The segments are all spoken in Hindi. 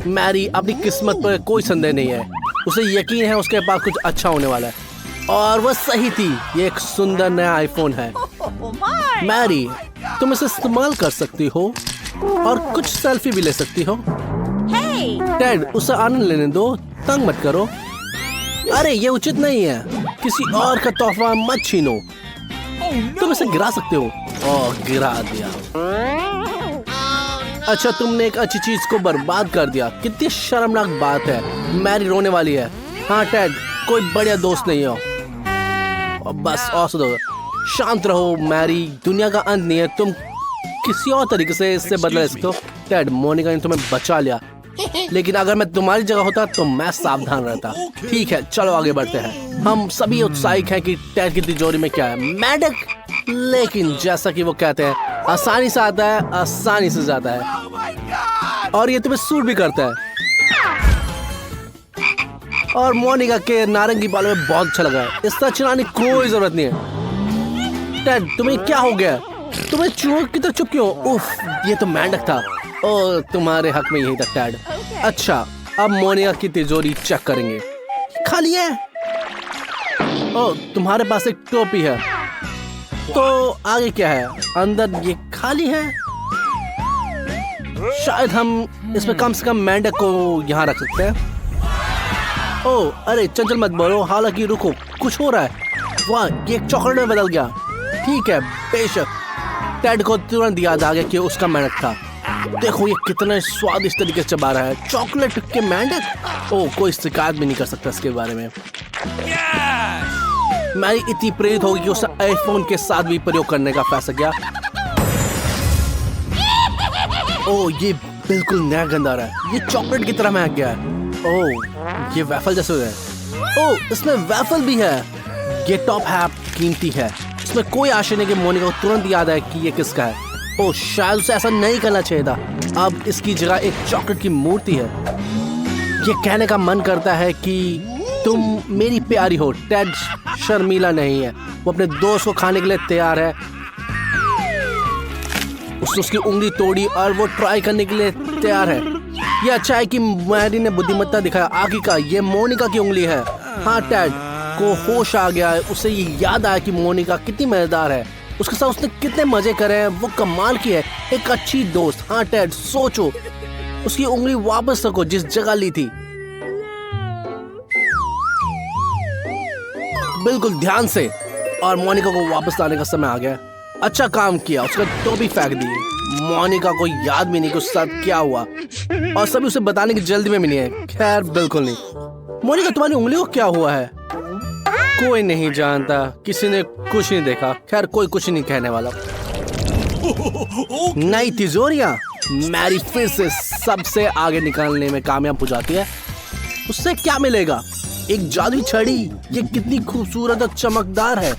मैरी अपनी किस्मत पर कोई संदेह नहीं है, उसे यकीन है उसके पास कुछ अच्छा होने वाला है। और वह सही थी, ये एक सुंदर नया आईफोन है। मैरी, तुम इसे इस्तेमाल कर सकती हो और कुछ सेल्फी भी ले सकती हो। टेड, उसे आनंद लेने दो, तंग मत करो। अरे ये उचित नहीं है, किसी और का तोहफा मत छीनो। तुम इसे गिरा सकते हो। ओह, गिरा दिया। अच्छा, तुमने एक अच्छी चीज को बर्बाद कर दिया। कितनी शर्मनाक बात है। मैरी रोने वाली है। हाँ टेड, कोई बढ़िया दोस्त नहीं हो। बस और सुनो, शांत रहो मैरी, दुनिया का अंत नहीं है। तुम किसी और तरीके से इससे बदला सकते हो। टेड, मोनिका ने तुम्हें बचा लिया, लेकिन अगर मैं तुम्हारी जगह होता तो मैं सावधान रहता। ठीक है, चलो आगे बढ़ते हैं। हम सभी उत्साहित हैं कि टेड की तिजोरी में क्या है। मेंढक, लेकिन जैसा कि वो कहते हैं, आसानी से आता है, आसानी से जाता है। और ये तुम्हें सूट भी करता है। और मोनिका के नारंगी बालों में बहुत अच्छा लगा है। इस तरह चिल्लाने की कोई जरूरत नहीं है। टेड, तुम्हें क्या हो गया? तुम्हें चूहों की तरह चुप क्यों? उफ, ये तो मेंढक था। ओ, तुम्हारे हक में यही था टेड। अच्छा, अब मोनिका की तिजोरी चेक करेंगे। खाली है। ओ, तुम्हारे पास एक टोपी है। तो आगे क्या है? अंदर ये खाली है। शायद हम इसमें कम से कम मेंढक को यहाँ रख सकते हैं। ओ, अरे चंचल मत बोलो, हालांकि रुको, कुछ हो रहा है। वाह, ये एक चॉकलेट में बदल गया। ठीक है, बेशक। टेड को तुरंत याद आ गया कि उसका मेंढक था। देखो ये कितना स्वादिष्ट तरीके से चबा रहा है। चॉकलेट के मेंढक। ओ, कोई शिकायत भी नहीं कर सकता इसके बारे में। मैरी इतनी प्रेरित होगी कि उसने आईफोन के साथ भी प्रयोग करने का फैसला किया। ओ, ये बिल्कुल नया गंध आ रहा है। ये चॉकलेट की तरह महक गया है। ओह, ये वैफल जैसे है। ओह, इसमें वैफल भी है। ये टॉप हैप कीमती है। इसमें कोई आशा नहीं कि मोनिका को तुरंत याद आए कि ये किसका है। ओह, शायद उसे ऐसा नहीं करना चाहिए था। अब इसकी जगह एक चॉकलेट की मूर्ति है। ये कहने का मन करता है कि तुम मेरी प्यारी हो। टेड शर्मीला नहीं है, वो अपने दोस्त को खाने के लिए तैयार है। उसकी उंगली तोड़ी और वो ट्राई करने के लिए तैयार है। ये अच्छा है कि मैरी ने बुद्धिमत्ता दिखाया। आगे का ये मोनिका की उंगली है। हाँ, टेड को होश आ गया है। उसे ये याद आया कि मोनिका कितनी मजेदार है, उसके साथ उसने कितने मजे करे हैं। वो कमाल की है, एक अच्छी दोस्त। हाँ टेड, सोचो, उसकी उंगली वापस रखो जिस जगह ली थी। बिल्कुल ध्यान से। और मोनिका को वापस लाने का समय आ गया। अच्छा काम किया, उसका टोपी फेंक दी। मोनिका को याद भी नहीं कि उसके साथ क्या हुआ, और सभी उसे बताने की जल्दी में भी नहीं है। खैर, बिल्कुल नहीं। मोनिका, तुम्हारी उंगली को क्या हुआ है? कोई नहीं जानता, किसी ने कुछ नहीं देखा। खैर, कोई कुछ नहीं कहने वाला। नई तिजोरियां। मैरी फिर से सबसे आगे निकालने में कामयाब हो जाती है। उससे क्या मिलेगा? एक जादुई छड़ी। ये कितनी खूबसूरत और चमकदार है।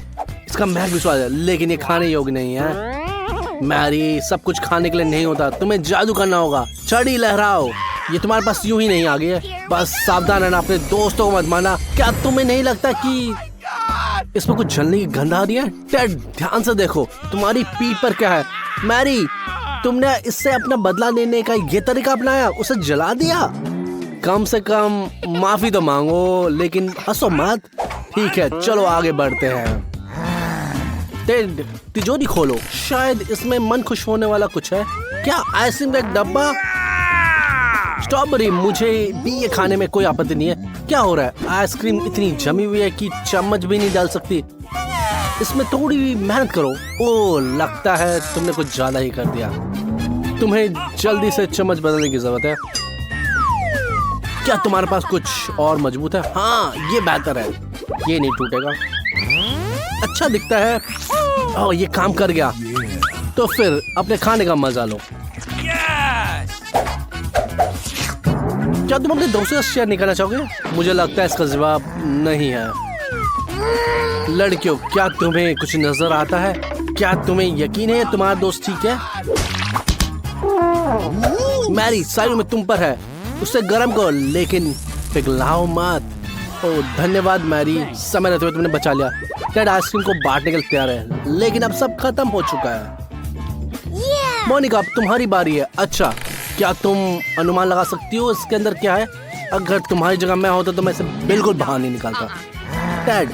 इसका महक भी स्वाद है, लेकिन ये खाने योग्य नहीं है। मैरी, सब कुछ खाने के लिए नहीं होता, तुम्हें जादू करना होगा। छड़ी लहराओ। ये तुम्हारे पास यूं ही नहीं आ गई है। बस सावधान रहना, अपने दोस्तों को मत मारना। क्या तुम्हें नहीं लगता कि इसमें कुछ जलने की गंध आ रही है? टेड, ध्यान से देखो, तुम्हारी पीठ पर क्या है? मैरी, तुमने इससे अपना बदला लेने का ये तरीका अपनाया, उसे जला दिया। कम से कम माफी तो मांगो, लेकिन हंसो मत। ठीक है, चलो आगे बढ़ते हैं। टेड, तिजोरी खोलो, शायद इसमें मन खुश होने वाला कुछ है। क्या आइसक्रीम का एक डब्बा? स्ट्रॉबेरी, मुझे भी ये खाने में कोई आपत्ति नहीं है। क्या हो रहा है? आइसक्रीम इतनी जमी हुई है कि चम्मच भी नहीं डाल सकती। इसमें थोड़ी भी मेहनत करो। ओह, लगता है तुमने कुछ ज्यादा ही कर दिया। तुम्हें जल्दी से चम्मच बदलने की जरूरत है। क्या तुम्हारे पास कुछ और मजबूत है? हाँ, ये बेहतर है, ये नहीं टूटेगा। अच्छा दिखता है। ओह, ये काम कर गया। तो फिर अपने खाने का मजा लो। क्या तुम अपने दोस्तों का शेयर नहीं करना चाहोगे? मुझे लगता है इसका जवाब नहीं है। लड़कियों, क्या तुम्हें कुछ नजर आता है? क्या तुम्हें यकीन है तुम्हारा दोस्त ठीक है? मैरी, साइड में तुम पर है, उसे गर्म करो, लेकिन पिघलाओ मत। ओह, धन्यवाद मैरी, समय रहते हुए तुमने बचा लिया। टेड आइसक्रीम को बांटने के लिए तैयार है, लेकिन अब सब खत्म हो चुका है। मोनिका, अब तुम्हारी बारी है। अच्छा, क्या तुम अनुमान लगा सकती हो इसके अंदर क्या है? अगर तुम्हारी जगह मैं होता तो मैं इसे बिल्कुल बाहर नहीं निकालता। टेड,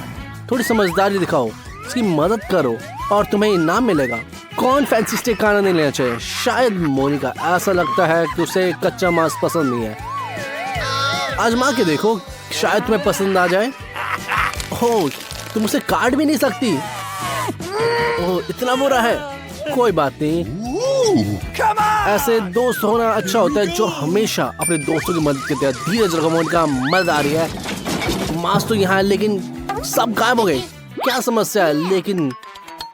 थोड़ी समझदारी दिखाओ, इसकी मदद करो और तुम्हें इनाम मिलेगा। कौन फैंसी स्टेक खाना नहीं लेना चाहिए? शायद मोनिका। ऐसा लगता है कि उसे कच्चा मांस पसंद नहीं है। आजमा के देखो, शायद तुम्हें पसंद आ जाए। ओह, तुम उसे काट भी नहीं सकती। ओह, इतना बुरा है। कोई बात नहीं, ऐसे दोस्त होना अच्छा होता है जो हमेशा अपने दोस्तों की मदद करते हैं। धीरज रखो मोनिका, मदद आ रही है। मांस तो यहाँ है लेकिन सब गायब हो गए। क्या समस्या है? लेकिन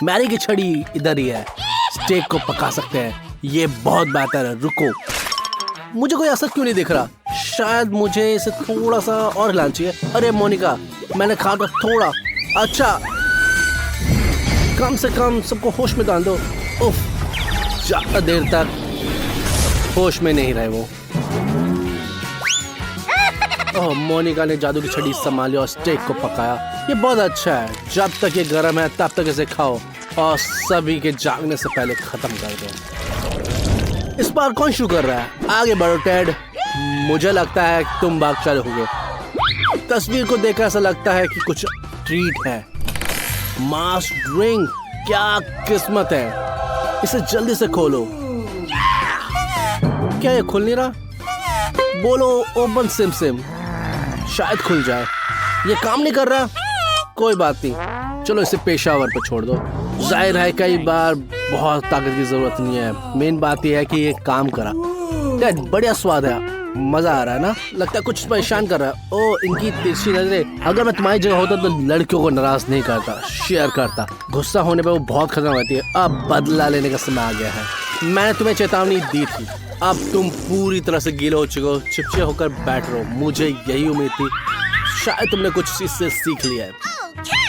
मैरी की छड़ी इधर ही है। स्टेक को पका सकते हैं, ये बहुत बेहतर है। रुको, मुझे कोई असर क्यों नहीं दिख रहा? शायद मुझे इसे थोड़ा सा और हिलाना चाहिए। अरे मोनिका, मैंने कहा था थोड़ा। अच्छा, कम से कम सबको होश में डाल दो। उफ, ज्यादा देर तक होश में नहीं रहे वो। ओह, मोनिका ने जादू की छड़ी संभाली और स्टेक को पकाया। ये बहुत अच्छा है। जब तक ये गर्म है तब तक इसे खाओ और सभी के जागने से पहले खत्म कर दो। इस बार कौन शुरू कर रहा है? आगे बढ़ो टेड, मुझे लगता है तुम भाग चलोगे। तस्वीर को देखकर ऐसा लगता है कि कुछ ट्रीट है। मास ड्रिंक, क्या किस्मत है। इसे जल्दी से खोलो। क्या ये खुल नहीं रहा? बोलो ओपन सिम सिम, शायद खुल जाए। ये काम नहीं कर रहा। कोई बात नहीं, चलो इसे पेशावर पर छोड़ दो। जाहिर है कई बार बहुत ताकत की जरूरत नहीं है। मेन बात यह है कि ये काम करा। बढ़िया स्वाद है, मजा आ रहा है ना? लगता है कुछ परेशान कर रहा है। ओ, इनकी तिरछी नजरें। अगर मैं तुम्हारी जगह होता तो लड़कियों को नाराज नहीं करता, शेयर करता। गुस्सा होने पे वो बहुत खतरनाक होती है। अब बदला लेने का समय आ गया है। मैंने तुम्हें चेतावनी दी थी, अब तुम पूरी तरह से गीले हो चुके हो। चिपचे होकर बैठ रहो। मुझे यही उम्मीद थी। शायद तुमने कुछ चीज से सीख लिया है।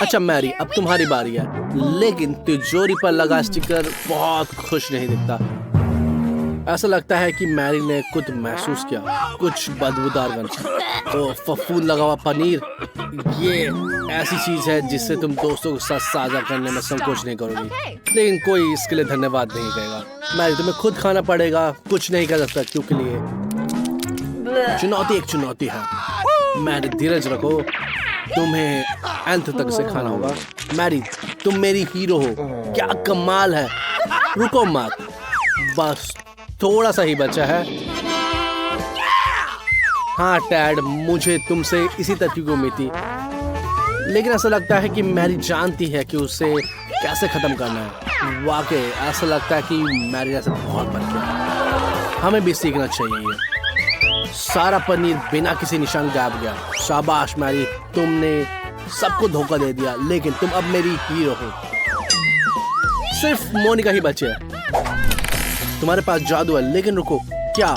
अच्छा मैरी, अब तुम्हारी बारी है। लेकिन तिजोरी पर लगा स्टिकर बहुत खुश नहीं दिखता। ऐसा लगता है कि मैरी ने खुद महसूस किया कुछ बदबूदार गंध। तो फफूंद लगा हुआ पनीर, ये ऐसी चीज है जिससे तुम दोस्तों के साथ साझा करने में संकोच नहीं करोगी। लेकिन कोई इसके लिए धन्यवाद नहीं कहेगा। मैरी, तुम्हें खुद खाना पड़ेगा, कुछ नहीं कर सकता क्योंकि लिए चुनौती एक चुनौती है। मैरी, धीरज रखो, तुम्हें अंत तक से खाना होगा। मैरी, तुम मेरी हीरो हो। क्या कमाल है। रुको मत, बस थोड़ा सा ही बचा है। हाँ टैड, मुझे तुमसे इसी तरह की उम्मीद थी। लेकिन ऐसा लगता है कि मैरी जानती है कि उसे कैसे खत्म करना है। वाकई ऐसा लगता है कि मैरी ऐसे बहुत बन गया। हमें भी सीखना चाहिए। सारा पनीर बिना किसी निशान गायब गया। शाबाश मैरी, तुमने सबको धोखा दे दिया। लेकिन तुम अब मेरी हीरो हो। सिर्फ मोनिका ही बचे है। तुम्हारे पास जादू है। लेकिन रुको, क्या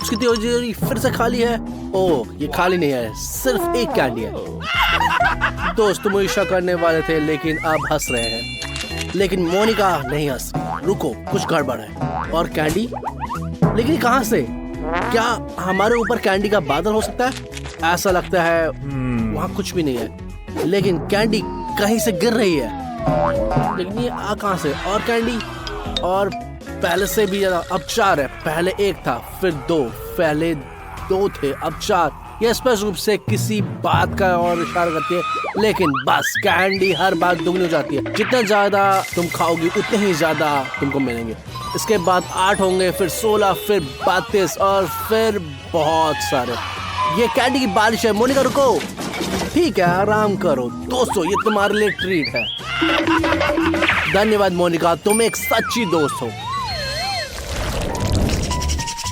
उसकी तिजोरी फिर से खाली है? ओह, ये खाली नहीं है, सिर्फ एक कैंडी है। दोस्त तुम ईर्ष्या करने वाले थे लेकिन अब हंस रहे हैं। लेकिन मोनिका नहीं हंस। रुको, कुछ गड़बड़ है। और कैंडी? लेकिन कहां से? क्या हमारे ऊपर कैंडी का बादल हो सकता है? ऐसा लगता है वहाँ कुछ भी नहीं है। लेकिन कैंडी कहीं से गिर रही है। लेकिन ये आ कहां से? और कैंडी, और पहले से भी ज्यादा। अब 4 है। पहले 1 था, फिर 2, पहले 2 थे, अब 4। यह स्पष्ट रूप से किसी बात का और इशारा करती है। लेकिन बस कैंडी हर बार दुगनी हो जाती है। जितना ज्यादा तुम खाओगी उतने ही ज्यादा तुमको मिलेंगे। इसके बाद 8 होंगे, फिर 16, फिर 32 और फिर बहुत सारे। ये कैंडी की बारिश है। मोनिका रुको। ठीक है, आराम करो। दोस्तों, ये तुम्हारे लिए ट्रीट है। धन्यवाद मोनिका, तुम एक सच्ची दोस्त हो।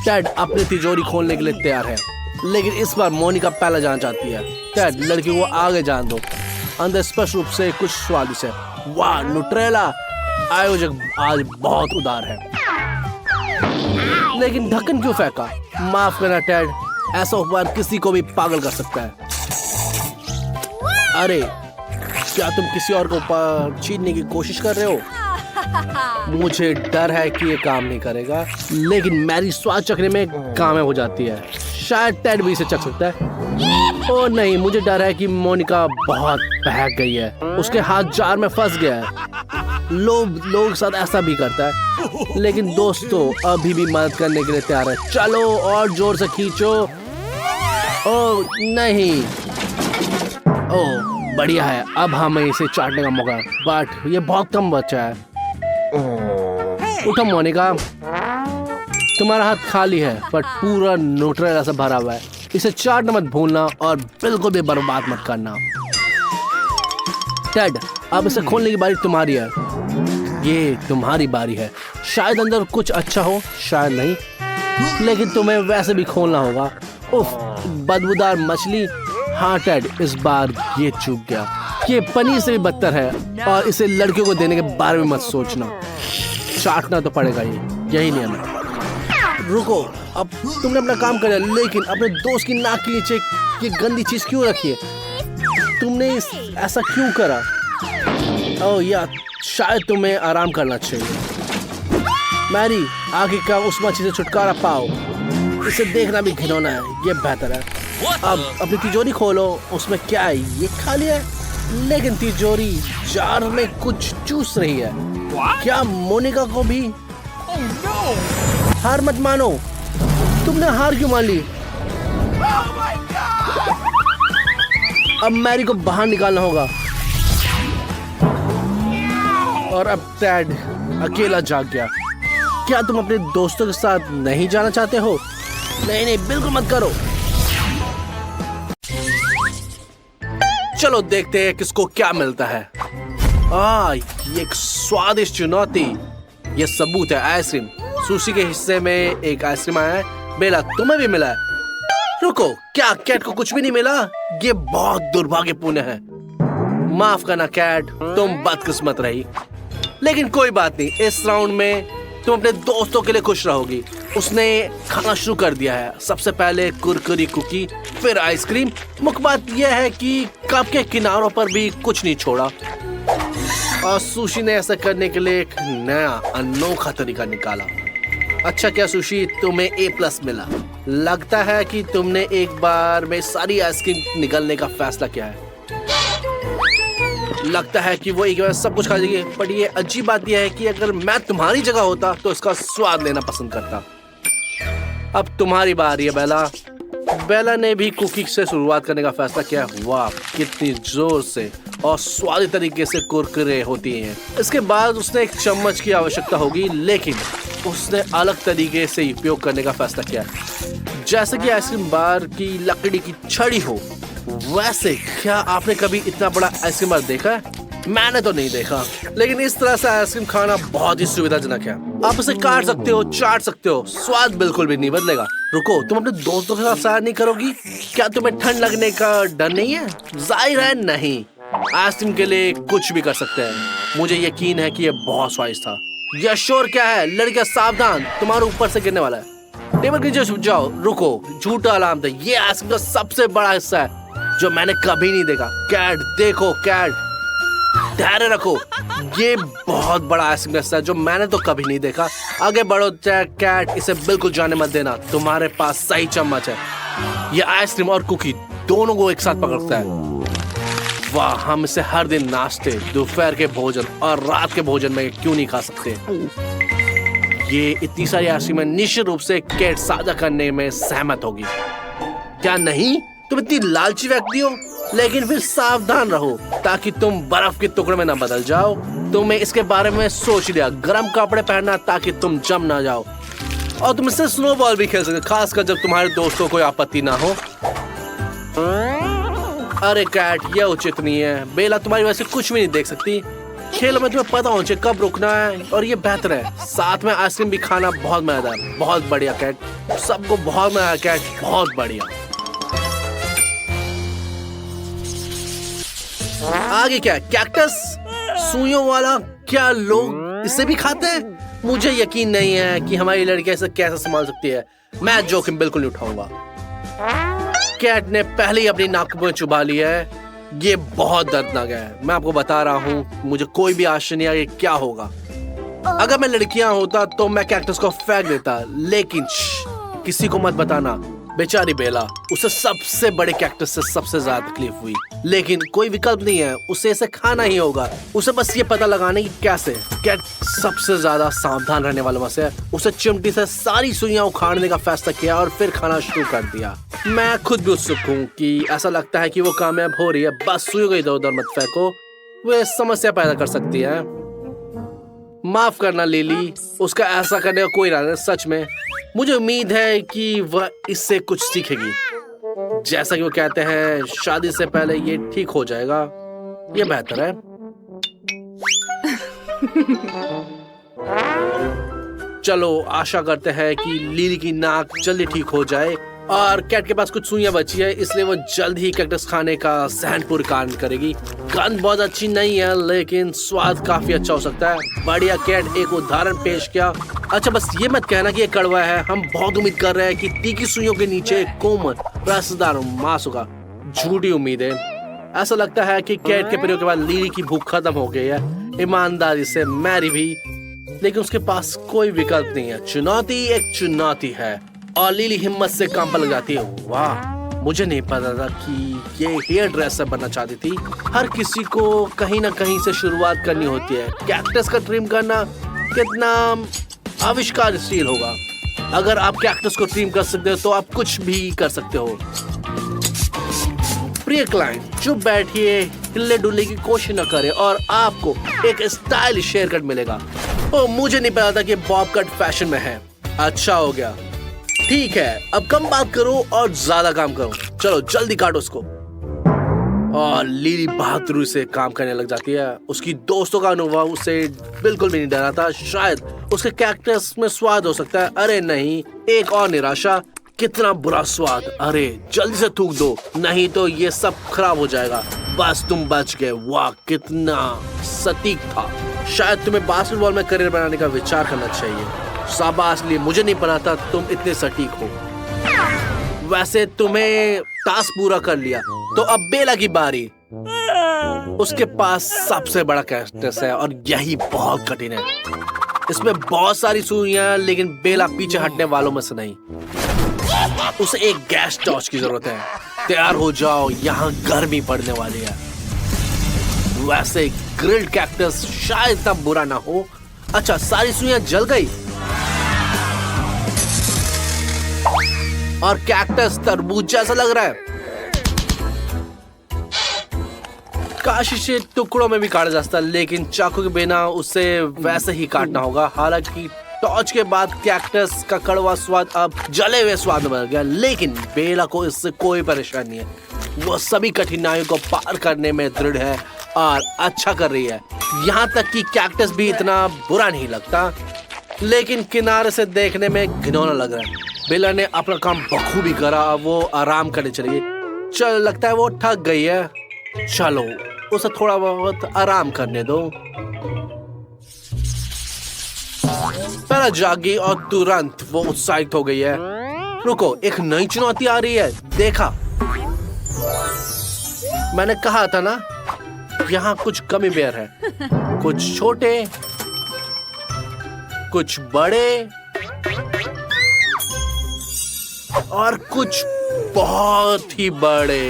टेड अपनी तिजोरी खोलने के लिए तैयार है। लेकिन इस बार मोनिका पहले जाना चाहती है। टेड, लड़की को आगे जान दो। अंदर स्पष्ट रूप से कुछ स्वादिष्ट है। वाह, न्यूट्रेला। आयोजक आज बहुत उदार है। लेकिन ढक्कन क्यों फेंका? माफ करना टेड, ऐसा उपहार किसी को भी पागल कर सकता है। अरे, क्या तुम किसी और को ऊपर छीनने की कोशिश कर रहे हो? मुझे डर है कि ये काम नहीं करेगा। लेकिन मैरी स्वाद चखने में कामयाब हो जाती है। शायद टेड भी इसे चख सकता है। ओ नहीं, मुझे डर है कि मोनिका बहुत बहक गई है। उसके हाथ जार में फंस गया है। लोग साथ ऐसा भी करता है, लेकिन दोस्तों अभी भी मदद करने के लिए तैयार है। चलो और जोर से खींचो। ओह नहीं, ओह बढ़िया है, अब हमें इसे चाटने का मौका है, बट ये बहुत कम बचा है। उठो मोनिका, तुम्हारा हाथ खाली है पर पूरा न्यूट्रेला से भरा हुआ है। इसे चाटना मत भूलना और बिल्कुल भी बर्बाद मत करना। टेड, अब इसे खोलने की बारी तुम्हारी है। ये तुम्हारी बारी है। शायद अंदर कुछ अच्छा हो, शायद नहीं, लेकिन तुम्हें वैसे भी खोलना होगा। उफ, बदबूदार मछली। हाँ टेड, इस बार ये चूक गया। ये पनीर से भी बदतर है और इसे लड़कियों को देने के बारे में मत सोचना। चाटना तो पड़ेगा, यही नियम है। रुको, अब तुमने अपना काम कर लिया, लेकिन अपने दोस्त की नाक के नीचे ये गंदी चीज क्यों रखी है? तुमने ऐसा क्यों करा? ओह यार, शायद तुम्हें आराम करना चाहिए। मैरी, आगे का उस मछली से छुटकारा पाओ। इसे देखना भी घिनौना है, ये बेहतर है। अब अपनी तिजोरी खोलो, उसमें क्या है? ये खाली है, लेकिन तिजोरी जार में कुछ चूस रही है। क्या मोनिका को भी? हार मत मानो। तुमने हार क्यों मान ली? अब मैरी को बाहर निकालना होगा। और अब टेड अकेला जाग गया। क्या तुम अपने दोस्तों के साथ नहीं जाना चाहते हो? नहीं नहीं, बिल्कुल मत करो। चलो देखते हैं किसको क्या मिलता है। ये एक स्वादिष्ट चुनौती। ये सबूत है, आइसक्रीम। सुशी के हिस्से में एक आइसक्रीम आया है। बेला, तुम्हें भी मिला है। रुको, क्या कैट को कुछ भी नहीं मिला? ये बहुत दुर्भाग्यपूर्ण है। माफ करना कैट, तुम बदकिस्मत रही, लेकिन कोई बात नहीं। इस राउंड में तुम अपने दोस्तों के लिए खुश रहोगी। उसने खाना शुरू कर दिया है। सबसे पहले कुरकुरी कुकी, फिर आइसक्रीम। मुख्य बात यह है कि कप के किनारों पर भी कुछ नहीं छोड़ा। और सुशी ने ऐसा करने के लिए एक नया अनोखा तरीका निकाला। अच्छा क्या सुशी, तुम्हें A+ मिला। लगता है कि तुमने एक बार में सारी आइसक्रीम निगलने का फैसला किया है। लगता है कि वो एक बार सब कुछ खा जाएगी, पर ये अजीब बात यह है कि अगर मैं तुम्हारी जगह होता तो इसका स्वाद लेना पसंद करता। अब तुम्हारी बारी है बेला। बेला ने भी कुकी से शुरुआत करने का फैसला किया। वाह, कितनी जोर से और स्वादिष्ट तरीके से कुरकुरे होती हैं। इसके बाद उसने एक चम्मच की आवश्यकता होगी, लेकिन उसने अलग तरीके से उपयोग करने का फैसला किया। जैसे कि आइसक्रीम बार की लकड़ी की छड़ी हो, वैसे क्या आपने कभी इतना बड़ा आइसक्रीम बार देखा है? मैंने तो नहीं देखा, लेकिन इस तरह से आइसक्रीम खाना बहुत ही सुविधाजनक है। आप इसे काट सकते हो, चाट सकते हो, स्वाद बिल्कुल भी नहीं बदलेगा। रुको, तुम अपने दोस्तों के साथ शायर नहीं करोगी? क्या तुम्हें ठंड लगने का डर नहीं है? जाहिर है नहीं। आइसक्रीम के लिए कुछ भी कर सकते हैं। मुझे यकीन है कि ये बहुत स्वादिष्ट था। यह शोर क्या है? लड़कियां सावधान, तुम्हारे ऊपर से गिरने वाला है। टेबल के नीचे छुप जाओ। रुको, झूठा अलार्म था। ये आइसक्रीम का सबसे बड़ा हिस्सा है जो मैंने कभी नहीं देखा। कैट देखो, कैट धैर्य रखो। ये बहुत बड़ा आइसक्रीम हिस्सा है जो मैंने तो कभी नहीं देखा। आगे बढ़ो कैट, इसे बिल्कुल जाने मत देना। तुम्हारे पास सही चम्मच है। ये आइसक्रीम और कुकी दोनों को एक साथ पकड़ता है। वाह, हम इसे हर दिन नाश्ते, दोपहर के भोजन और रात के भोजन में क्यों नहीं खा सकते? ये इतनी सारी आइसक्रीम निश्चित रूप से कैट साझा करने में सहमत होगी। क्या नहीं? तुम इतनी लालची व्यक्ति हो, लेकिन फिर सावधान रहो ताकि तुम बर्फ के टुकड़े में ना बदल जाओ। तुमने इसके बारे में सोच लिया। गर्म कपड़े पहनना ताकि तुम जम ना जाओ। और तुम इससे स्नोबॉल भी खेल सकते, खासकर जब तुम्हारे दोस्तों को आपत्ति ना हो। अरे कैट, यह उचित नहीं है। बेला तुम्हारी वजह से कुछ भी नहीं देख सकती। खेल में तुम्हें पता होना चाहिए कब रुकना है, और ये बेहतर है। साथ में आइसक्रीम भी खाना बहुत मजेदार। बहुत बढ़िया कैट, सबको बहुत मजा आया कैट, बहुत बढ़िया। आगे क्या? कैक्टस सुइयों वाला। क्या लोग इसे भी खाते हैं? मुझे यकीन नहीं है कि हमारी लड़कियां इसे कैसे संभाल सकती है। मैं जोखिम बिल्कुल नहीं उठाऊंगा। कैट ने पहले ही अपनी नाक में चुभा लिया है। ये बहुत दर्दनाक है। मैं आपको बता रहा हूँ, मुझे कोई भी आशा नहीं है क्या होगा। अगर मैं लड़कियां होता तो मैं कैक्टस को फेंक देता, लेकिन किसी को मत बताना। बेचारी बेला, उसे सबसे बड़े कैक्टस से सबसे ज्यादा तकलीफ हुई। लेकिन कोई विकल्प नहीं है, उसे इसे खाना ही होगा। उसे बस ये पता लगाना कि कैसे। कैट सबसे ज्यादा सावधान रहने वालों में से है। उसे चिमटी से सारी सुइयां उखाड़ने का फैसला किया और फिर खाना शुरू कर दिया। मैं खुद भी उत्सुक हूँ कि ऐसा लगता है कि वो कामयाब हो रही है। बस सुइयों को इधर उधर मत फेंको, वे समस्या पैदा कर सकती है। माफ करना लिली, उसका ऐसा करने का कोई इरादा नहीं। सच में मुझे उम्मीद है कि वह इससे कुछ सीखेगी। जैसा कि वो कहते हैं, शादी से पहले ये ठीक हो जाएगा, ये बेहतर है। चलो आशा करते हैं कि लिली की नाक जल्दी ठीक हो जाए। और कैट के पास कुछ सुइयां बची है, इसलिए वो जल्द ही कैक्टस खाने का सहनपूर्वक कार्य करेगी। गंध बहुत अच्छी नहीं है, लेकिन स्वाद काफी अच्छा हो सकता है। बढ़िया। कैट एक उदाहरण पेश किया। अच्छा, बस ये मत कहना कि ये कड़वा है। हम बहुत उम्मीद कर रहे हैं कि तीखी सुइयों के नीचे एक कोमल रसदार मांस होगा। झूठी उम्मीद है। ऐसा लगता है कि कैट के प्रयोग के बाद लिली की भूख खत्म हो गई है। ईमानदारी से मैरी भी, लेकिन उसके पास कोई विकल्प नहीं है। चुनौती एक चुनौती है और लिली हिम्मत से काम पर लग जाती है। वाह, मुझे नहीं पता था कि ये हेयर ड्रेसर बनना चाहती थी। हर किसी को कहीं ना कहीं से शुरुआत करनी होती है। कैक्टस का ट्रिम करना कितना आविष्कारशील होगा। अगर आप कैक्टस को ट्रिम कर सकते हो तो आप कुछ भी कर सकते हो। प्रिय क्लाइंट, चुप बैठिए, हिलने डुलने की कोशिश न करें और आपको एक स्टाइलिश हेयर कट मिलेगा। ओ, मुझे नहीं पता था कि बॉब कट फैशन में है। अच्छा हो गया। ठीक है, अब कम बात करो और ज्यादा काम करो। चलो जल्दी काटो उसको। और लिली बहादुरी से काम करने लग जाती है। उसकी दोस्तों का अनुभव उसे बिल्कुल भी नहीं डरा था। शायद उसके कैक्टस में स्वाद हो सकता है। अरे नहीं, एक और निराशा। कितना बुरा स्वाद। अरे जल्दी से थूक दो, नहीं तो ये सब खराब हो जाएगा। बस तुम बच गए। वाह, कितना सटीक था। शायद तुम्हें बास्केटबॉल में करियर बनाने का विचार करना चाहिए। शाबाश लिए, मुझे नहीं पता था तुम इतने सटीक हो। वैसे तुम्हें टास्क पूरा कर लिया, तो अब बेला की बारी। उसके पास सबसे बड़ा कैक्टस है और यही बहुत कठिन है। इसमें बहुत सारी सुइयां, लेकिन बेला पीछे हटने वालों में से नहीं। उसे एक गैस टॉर्च की जरूरत है। तैयार हो जाओ, यहाँ गर्मी पड़ने वाली है। वैसे ग्रिल्ड कैक्टस शायद इतना बुरा ना हो। अच्छा, सारी सुइयां जल गई और कैक्टस तरबूज जैसा लग रहा है। काश इसे टुकड़ों में भी काटा जा सकता, लेकिन चाकू के बिना उसे वैसे ही काटना होगा। हालांकि टॉर्च के बाद कैक्टस का कड़वा स्वाद अब जले हुए स्वाद में बदल गया, लेकिन बेला को इससे कोई परेशानी नहीं है। वो सभी कठिनाइयों को पार करने में दृढ़ है और अच्छा कर रही है। यहाँ तक कि कैक्टस भी इतना बुरा नहीं लगता, लेकिन किनारे से देखने में घिनौना लग रहा है। बेला ने अपना काम बखूबी करा। वो आराम करने चली गई। चल, लगता है वो थक गई है। चलो उसे थोड़ा बहुत आराम करने दो। बेला जागी और तुरंत वो उत्साहित हो गई है। रुको, एक नई चुनौती आ रही है। देखा, मैंने कहा था ना, यहाँ कुछ गमी बेयर है। कुछ छोटे, कुछ बड़े और कुछ बहुत ही बड़े।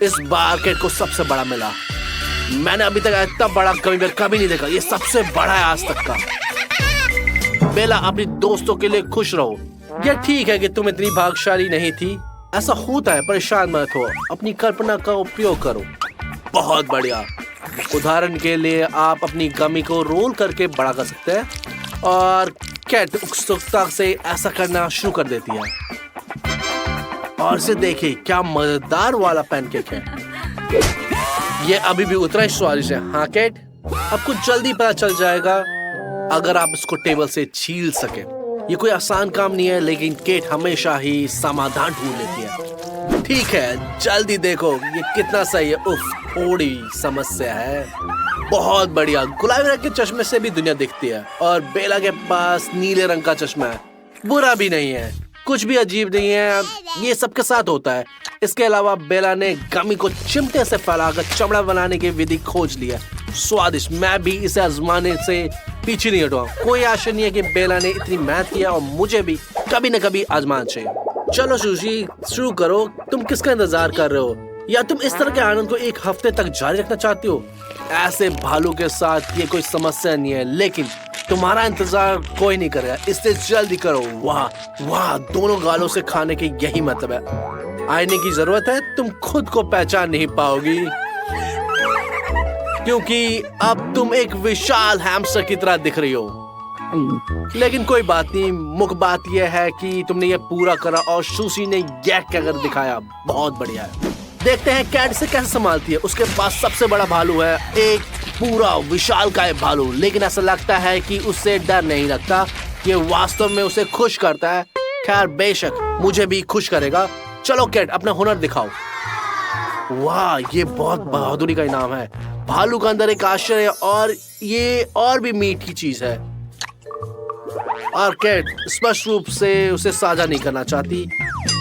इस बार कैट को सबसे बड़ा मिला। मैंने अभी तक इतना बड़ा गमी बेयर कभी नहीं देखा। ये सबसे बड़ा है आज तक का। बेला, अपनी दोस्तों के लिए खुश रहो। यह ठीक है कि तुम इतनी भाग्यशाली नहीं थी। ऐसा होता है, परेशान मत हो। अपनी कल्पना का उपयोग करो। बहुत बढ़िया। उदाहरण के लिए आप अपनी गमी को रोल करके बड़ा कर सकते हैं और कैट उत्सुकता से ऐसा करना शुरू कर देती है। और इसे देखिए, क्या मजेदार वाला पैनकेक है। ये अभी भी उतना ही स्वादिष्ट है। हाँ कैट, आपको जल्दी पता चल जाएगा अगर आप इसको टेबल से छील सके। ये कोई आसान काम नहीं है, लेकिन केट हमेशा ही समाधान ढूंढ लेती है। ठीक है, जल्दी देखो ये कितना सही है। उफ, थोड़ी समस्या है। बहुत बढ़िया। गुलाबी रंग के चश्मे से भी दुनिया दिखती है और बेला के पास नीले रंग का चश्मा है। बुरा भी नहीं है, कुछ भी अजीब नहीं है। ये सबके साथ होता है। इसके अलावा बेला ने गमी को चिमटे से फैलाकर चमड़ा बनाने की विधि खोज लिया। स्वादिष्ट। मैं भी इसे आजमाने से पीछे नहीं हटूंगा। कोई आशा नहीं है कि बेला ने इतनी मेहनत किया और मुझे भी कभी न कभी आजमाना चाहिए। चलो सुशी, शुरू करो। तुम किसका इंतजार कर रहे हो? या तुम इस तरह के आनंद को एक हफ्ते तक जारी रखना चाहती हो? ऐसे भालू के साथ ये कोई समस्या नहीं है, लेकिन तुम्हारा इंतजार कोई नहीं करेगा, इसलिए जल्दी करो। वाह वाह, दोनों गालों से खाने के यही मतलब है। आईने की जरूरत है, तुम खुद को पहचान नहीं पाओगी क्योंकि अब तुम एक विशाल हैमस्टर की तरह दिख रही हो। लेकिन कोई बात नहीं, मुख्य बात यह है कि तुमने ये पूरा करा और सुशी ने ये कर दिखाया। बहुत बढ़िया है। देखते हैं कैट इसे कैसे संभालती है। उसके पास सबसे बड़ा भालू है, एक पूरा विशालकाय भालू, लेकिन ऐसा लगता है कि उससे डर नहीं लगता। ये वास्तव में उसे खुश करता है। खैर बेशक मुझे भी खुश करेगा। चलो कैट, अपना हुनर दिखाओ। वाह, ये बहुत बहादुरी का इनाम है। भालू का अंदर एक आश्चर्य और ये और भी मीठी चीज है। और कैट स्पष्ट रूप से उसे साझा नहीं करना चाहती।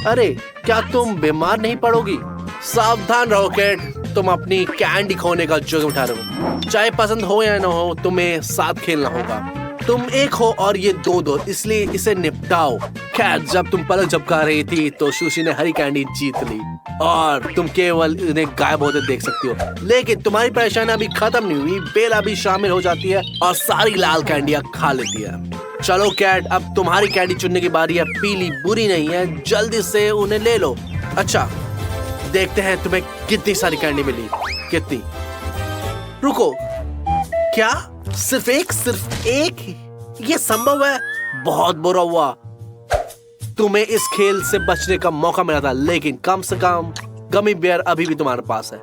अरे क्या तुम बीमार नहीं पड़ोगी? सावधान रहो कैट, तुम अपनी कैंडी खोने का जोखिम उठा रहे हो। चाहे पसंद हो या ना हो, तुम्हें साथ खेलना होगा। तुम एक हो और ये दो, इसलिए इसे निपटाओ। खैर जब तुम पलक झपका रही थी तो सुशी ने हरी कैंडी जीत ली और तुम केवल इन्हें गायब होते देख सकती हो। लेकिन तुम्हारी परेशानी अभी खत्म नहीं हुई। बेला भी शामिल हो जाती है और सारी लाल कैंडियां खा लेती है। चलो कैट, अब तुम्हारी कैंडी चुनने की बारी है। पीली बुरी नहीं है, जल्दी से उन्हें ले लो। अच्छा, देखते हैं तुम्हें कितनी सारी कैंडी मिली। कितनी? रुको, क्या सिर्फ एक? ये संभव है? बहुत बुरा हुआ। तुम्हें इस खेल से बचने का मौका मिला था, लेकिन कम से कम गमी बेयर अभी भी तुम्हारे पास है।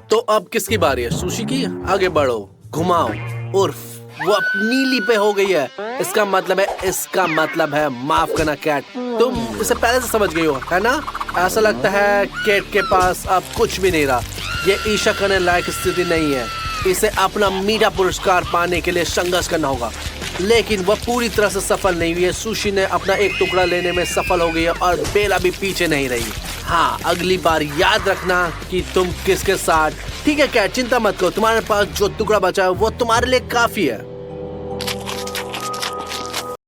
तो अब किसकी बारी है? सुशी की। आगे बढ़ो, घुमाओ। उर्फ, वो अब नीली पे हो गई है। इसका मतलब है माफ करना कैट, तुम इसे पहले से समझ गई हो, है ना? ऐसा लगता है कैट के पास अब कुछ भी नहीं रहा। ये ईर्ष्या करने लायक स्थिति नहीं है। इसे अपना मीठा पुरस्कार पाने के लिए संघर्ष करना होगा, लेकिन वह पूरी तरह से सफल नहीं हुई है। सुशी ने अपना एक टुकड़ा लेने में सफल हो गई है और बेला भी पीछे नहीं रही। हाँ, अगली बार याद रखना कि तुम किसके साथ। ठीक है कैट, चिंता मत करो, तुम्हारे पास जो टुकड़ा बचा है वो तुम्हारे लिए काफी है।